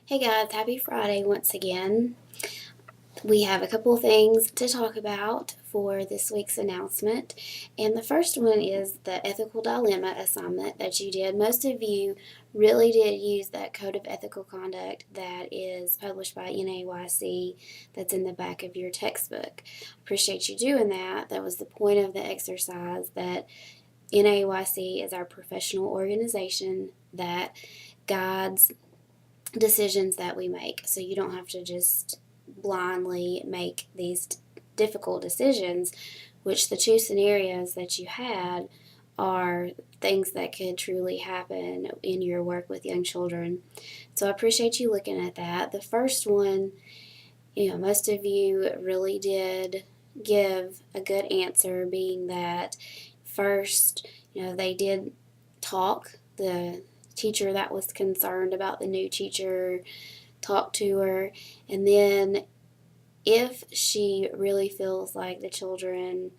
Hey guys, happy Friday once again. We have a couple things to talk about for this week's announcement. And the first one is the ethical dilemma assignment that you did. Most of you really did use that code of ethical conduct that is published by NAYC that's in the back of your textbook. Appreciate you doing that. That was the point of the exercise, that NAYC is our professional organization that guides decisions that we make. So you don't have to just blindly make these difficult decisions, which the two scenarios that you had are things that could truly happen in your work with young children. So I appreciate you looking at that. The first one, most of you really did give a good answer, being that first, they did talk. The teacher that was concerned about the new teacher talked to her, and then if she really feels like the children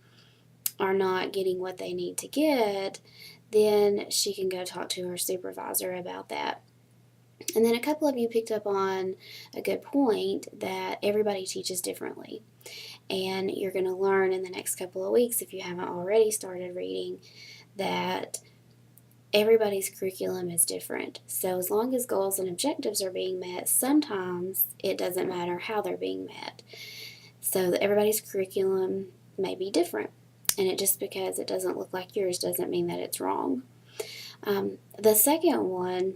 are not getting what they need to get, then she can go talk to her supervisor about that. And then a couple of you picked up on a good point that everybody teaches differently. And you're going to learn in the next couple of weeks, if you haven't already started reading, that everybody's curriculum is different. So as long as goals and objectives are being met, sometimes it doesn't matter how they're being met. So everybody's curriculum may be different. And just because it doesn't look like yours doesn't mean that it's wrong. The second one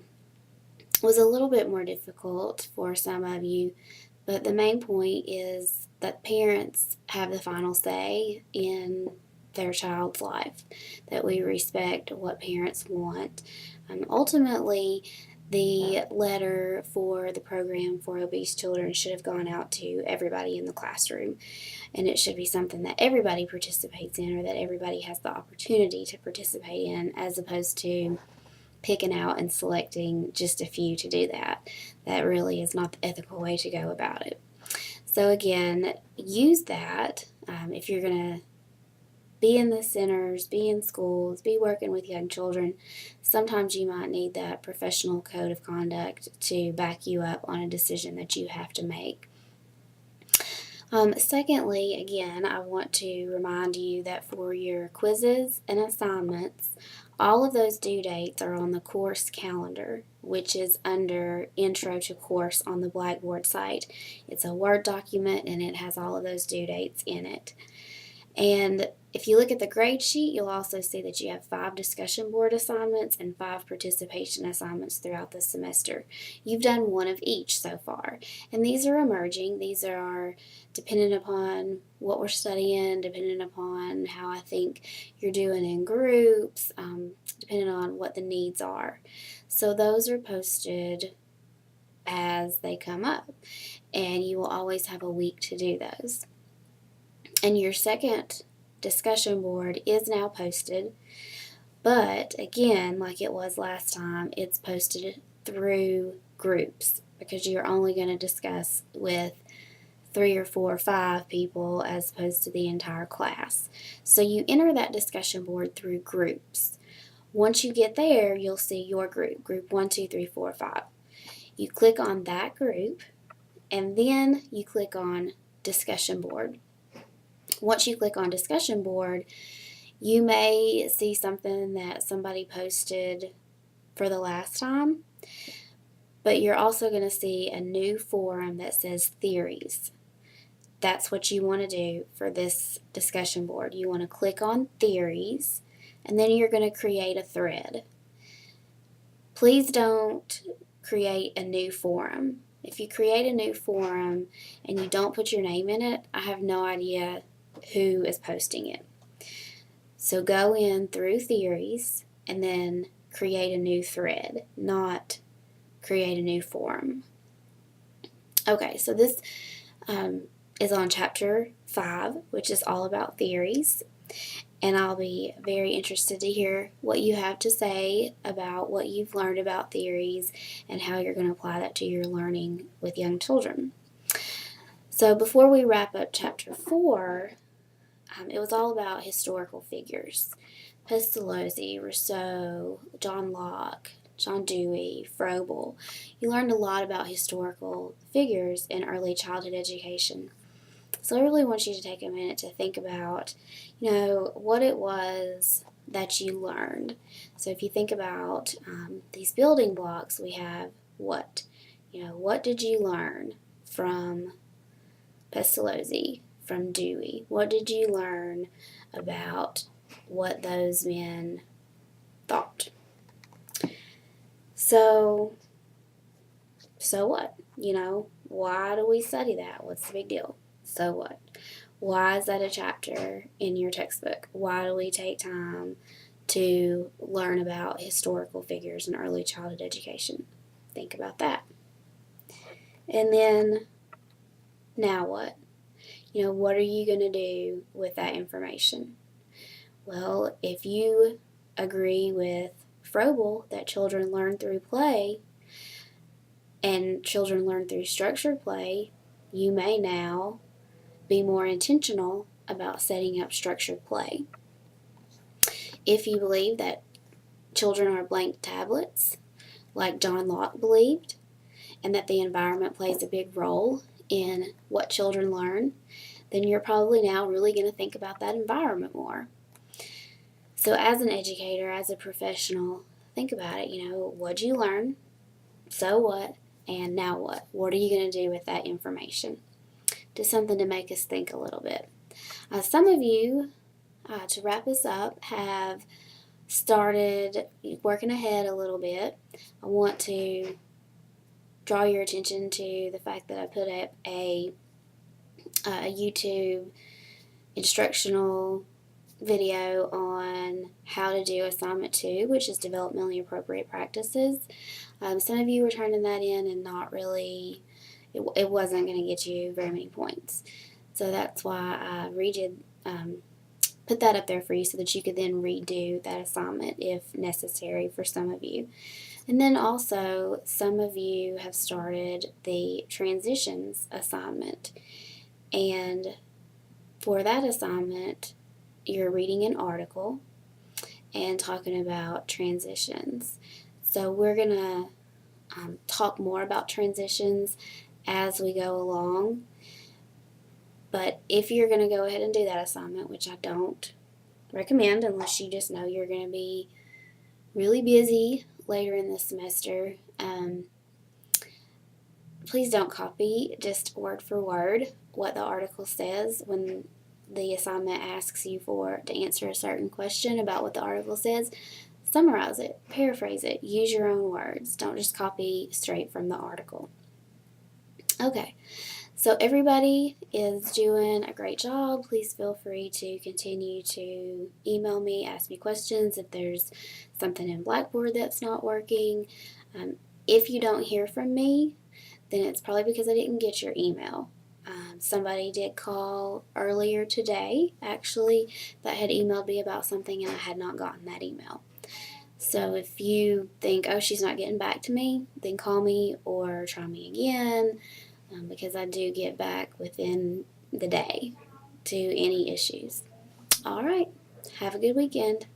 was a little bit more difficult for some of you, but the main point is that parents have the final say in their child's life, that we respect what parents want. Ultimately, the letter for the program for obese children should have gone out to everybody in the classroom, and it should be something that everybody participates in, or that everybody has the opportunity to participate in, as opposed to picking out and selecting just a few to do that. That really is not the ethical way to go about it. So again, use that if you're going to be in the centers, be in schools, be working with young children. Sometimes you might need that professional code of conduct to back you up on a decision that you have to make. Secondly, again, I want to remind you that for your quizzes and assignments, all of those due dates are on the course calendar, which is under Intro to Course on the Blackboard site. It's a Word document, and it has all of those due dates in it. And if you look at the grade sheet, you'll also see that you have 5 discussion board assignments and 5 participation assignments throughout the semester. You've done one of each so far. And these are emerging. These are dependent upon what we're studying, dependent upon how I think you're doing in groups, depending on what the needs are. So those are posted as they come up, and you will always have a week to do those. And your second discussion board is now posted, but again, like it was last time, it's posted through groups, because you're only going to discuss with 3 or 4 or 5 people as opposed to the entire class. So you enter that discussion board through groups. Once you get there, you'll see your group 1, 2, 3, 4, 5. You click on that group, and then you click on discussion board. Once you click on discussion board, you may see something that somebody posted for the last time, but you're also going to see a new forum that says theories. That's what you want to do for this discussion board. You want to click on theories, and then you're going to create a thread. Please don't create a new forum. If you create a new forum and you don't put your name in it, I have no idea who is posting it. So go in through theories and then create a new thread, not create a new forum. Okay, so this is on chapter 5, which is all about theories. And I'll be very interested to hear what you have to say about what you've learned about theories and how you're going to apply that to your learning with young children. So before we wrap up chapter 4, it was all about historical figures. Pestalozzi, Rousseau, John Locke, John Dewey, Froebel. You learned a lot about historical figures in early childhood education. So I really want you to take a minute to think about, what it was that you learned. So if you think about these building blocks, we have what? What did you learn from Pestalozzi, from Dewey? What did you learn about what those men thought? So what? Why do we study that? What's the big deal? So what? Why is that a chapter in your textbook? Why do we take time to learn about historical figures in early childhood education? Think about that. And then, now what? What are you going to do with that information? Well, if you agree with Froebel that children learn through play and children learn through structured play, you may now be more intentional about setting up structured play. If you believe that children are blank tablets, like John Locke believed, and that the environment plays a big role in what children learn, then you're probably now really going to think about that environment more. So as an educator, as a professional, think about it. What'd you learn? So what? And now what? What are you going to do with that information? Just something to make us think a little bit. Some of you, to wrap us up, have started working ahead a little bit. I want to draw your attention to the fact that I put up a YouTube instructional video on how to do assignment 2, which is developmentally appropriate practices. Some of you were turning that in and not really, it wasn't going to get you very many points. So that's why I put that up there for you so that you could then redo that assignment if necessary for some of you. And then also, some of you have started the transitions assignment. And for that assignment, you're reading an article and talking about transitions. So we're going to talk more about transitions as we go along. But if you're going to go ahead and do that assignment, which I don't recommend unless you just know you're going to be really busy later in the semester, please don't copy just word for word what the article says when the assignment asks you to answer a certain question about what the article says. Summarize it, paraphrase it, use your own words. Don't just copy straight from the article. Okay, so everybody is doing a great job. Please feel free to continue to email me, ask me questions if there's something in Blackboard that's not working. If you don't hear from me, then it's probably because I didn't get your email. Somebody did call earlier today, actually, that had emailed me about something and I had not gotten that email. So if you think, oh, she's not getting back to me, then call me or try me again, because I do get back within the day to any issues. All right, have a good weekend.